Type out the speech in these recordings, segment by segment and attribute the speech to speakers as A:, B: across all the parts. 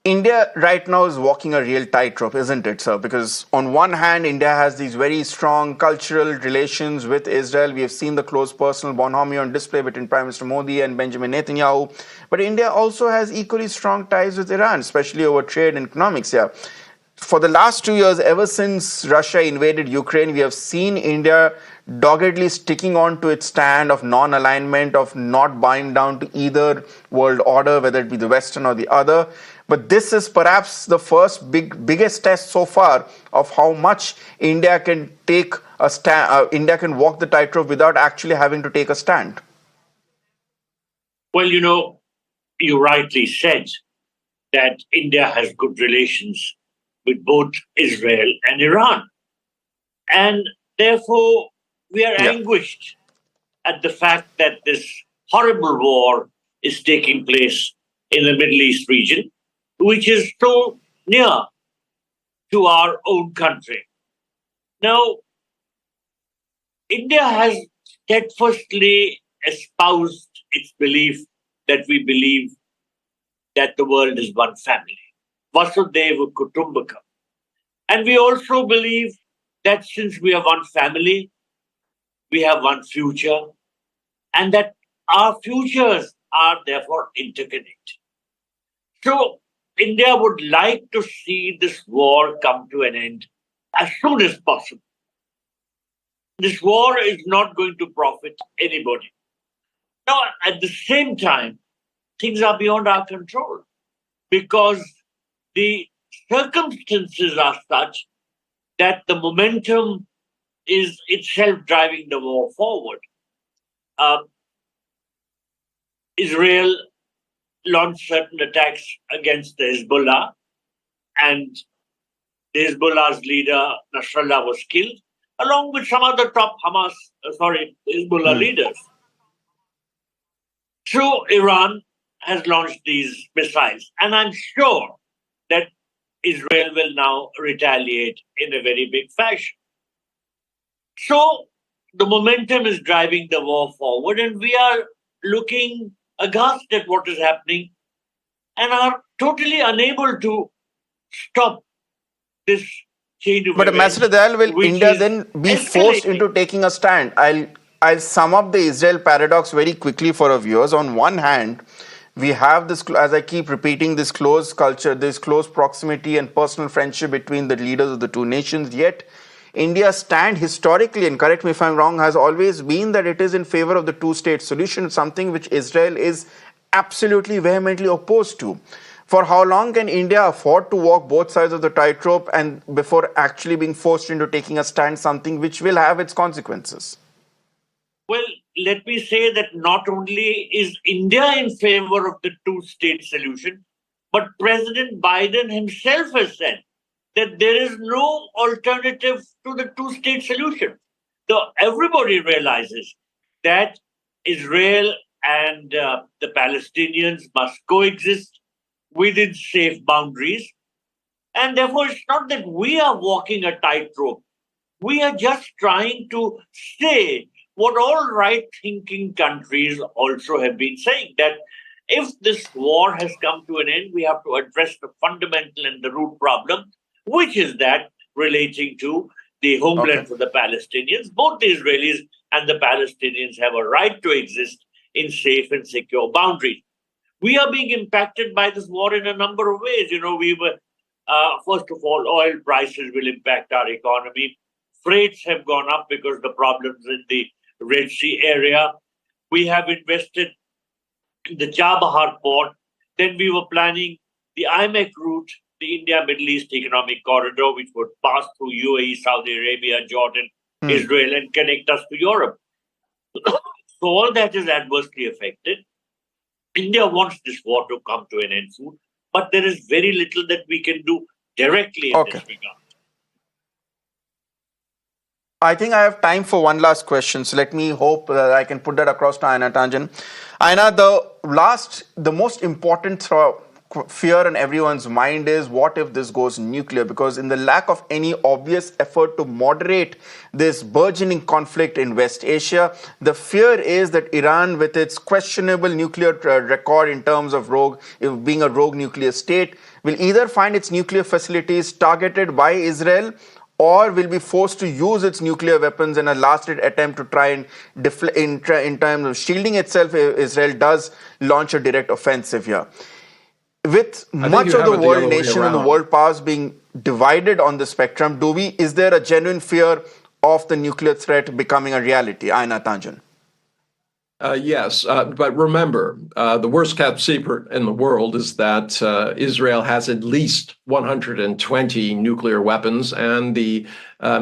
A: India right now is walking a real tightrope, isn't it, sir? Because on one hand, India has these very strong cultural relations with Israel. We have seen the close personal bonhomie on display between Prime Minister Modi and Benjamin Netanyahu. But India also has equally strong ties with Iran, especially over trade and economics. Yeah. For the last 2 years, ever since Russia invaded Ukraine, we have seen India doggedly sticking on to its stand of non-alignment, of not bowing down to either world order, whether it be the Western or the other. But this is perhaps the first biggest test so far of how much India can take a stand. India can walk the tightrope without actually having to take a stand.
B: Well, you rightly said that India has good relations with both Israel and Iran. And therefore, we are anguished at the fact that this horrible war is taking place in the Middle East region, which is so near to our own country. Now, India has steadfastly espoused its belief that we believe that the world is one family. Vasudhaiva Kutumbakam. And we also believe that since we are one family, we have one future, and that our futures are therefore interconnected. So India would like to see this war come to an end as soon as possible. This war is not going to profit anybody. Now, at the same time, things are beyond our control because the circumstances are such that the momentum is itself driving the war forward. Israel launched certain attacks against the Hezbollah, and the Hezbollah's leader, Nasrallah, was killed, along with some other top Hezbollah leaders. So Iran has launched these missiles, and I'm sure that Israel will now retaliate in a very big fashion. So the momentum is driving the war forward, and we are looking aghast at what is happening and are totally unable to stop this chain of
A: But
B: events.
A: Ambassador Dayal, will India then be forced into taking a stand? I'll sum up the Israel paradox very quickly for our viewers. On one hand, we have this, as I keep repeating, this close culture, this close proximity and personal friendship between the leaders of the two nations. Yet, India's stand historically, and correct me if I'm wrong, has always been that it is in favor of the two-state solution, something which Israel is absolutely vehemently opposed to. For how long can India afford to walk both sides of the tightrope and before actually being forced into taking a stand, something which will have its consequences?
B: Well, let me say that not only is India in favor of the two-state solution, but President Biden himself has said that there is no alternative to the two-state solution. So everybody realizes that Israel and the Palestinians must coexist within safe boundaries. And therefore, it's not that we are walking a tightrope. We are just trying to say what all right-thinking countries also have been saying, that if this war has come to an end, we have to address the fundamental and the root problem, which is that relating to the homeland for the Palestinians. Both the Israelis and the Palestinians have a right to exist in safe and secure boundaries. We are being impacted by this war in a number of ways. First of all, oil prices will impact our economy. Freights have gone up because of the problems in the Red Sea area. We have invested in the Chabahar port. Then we were planning the IMEC route, the India-Middle East Economic Corridor, which would pass through UAE, Saudi Arabia, Jordan, Israel, and connect us to Europe. So all that is adversely affected. India wants this war to come to an end soon, but there is very little that we can do directly in this regard.
A: I think I have time for one last question. So let me hope that I can put that across to Aina Tanjan. Aina, the most important fear on everyone's mind is, what if this goes nuclear? Because in the lack of any obvious effort to moderate this burgeoning conflict in West Asia, the fear is that Iran, with its questionable nuclear record in terms of being a rogue nuclear state, will either find its nuclear facilities targeted by Israel, or will be forced to use its nuclear weapons in a last-ditch attempt to try and in terms of shielding itself if Israel does launch a direct offensive here. With much of the world nation and the world powers being divided on the spectrum, is there a genuine fear of the nuclear threat becoming a reality? Aina Tanjan.
C: Yes, but remember, the worst kept secret in the world is that Israel has at least 120 nuclear weapons and the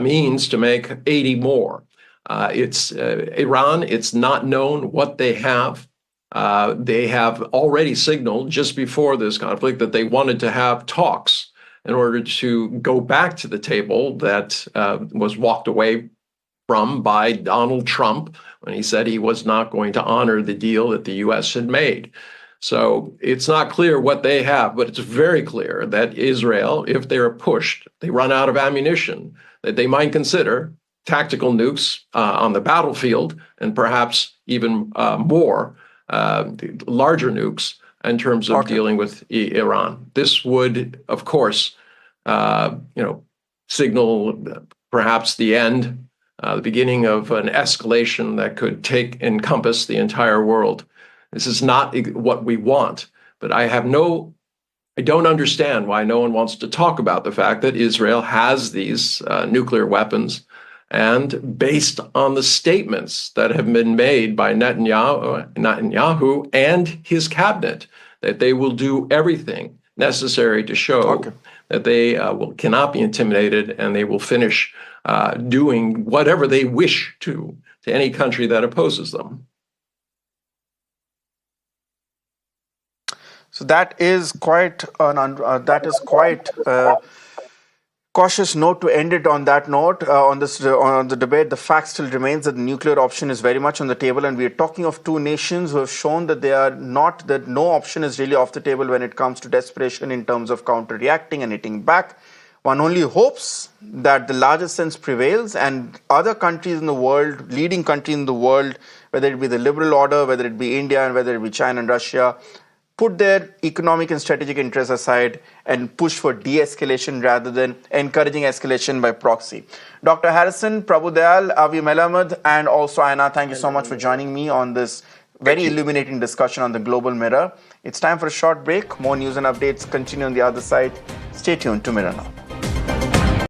C: means to make 80 more. It's Iran. It's not known what they have. They have already signaled just before this conflict that they wanted to have talks in order to go back to the table that was walked away from by Donald Trump when he said he was not going to honor the deal that the U.S. had made. So it's not clear what they have, but it's very clear that Israel, if they're pushed, they run out of ammunition, that they might consider tactical nukes on the battlefield and perhaps even more larger nukes in terms of dealing with Iran. This would, of course, signal perhaps the end, the beginning of an escalation that could encompass the entire world. This is not what we want, but I don't understand why no one wants to talk about the fact that Israel has these nuclear weapons, and based on the statements that have been made by Netanyahu and his cabinet, that they will do everything necessary to show that they cannot be intimidated, and they will finish doing whatever they wish to any country that opposes them.
A: So that is quite cautious note to end it on. That note, on the debate, the fact still remains that the nuclear option is very much on the table, and we are talking of two nations who have shown that that no option is really off the table when it comes to desperation in terms of counter-reacting and hitting back. One only hopes that the larger sense prevails and other countries in the world, leading countries in the world, whether it be the liberal order, whether it be India, and whether it be China and Russia, put their economic and strategic interests aside and push for de-escalation rather than encouraging escalation by proxy. Dr. Harrison, Prabhu Dayal, Avi Melamed, and also Aina, thank you so much for joining me on this very illuminating discussion on the global mirror. It's time for a short break. More news and updates continue on the other side. Stay tuned to Mirror Now.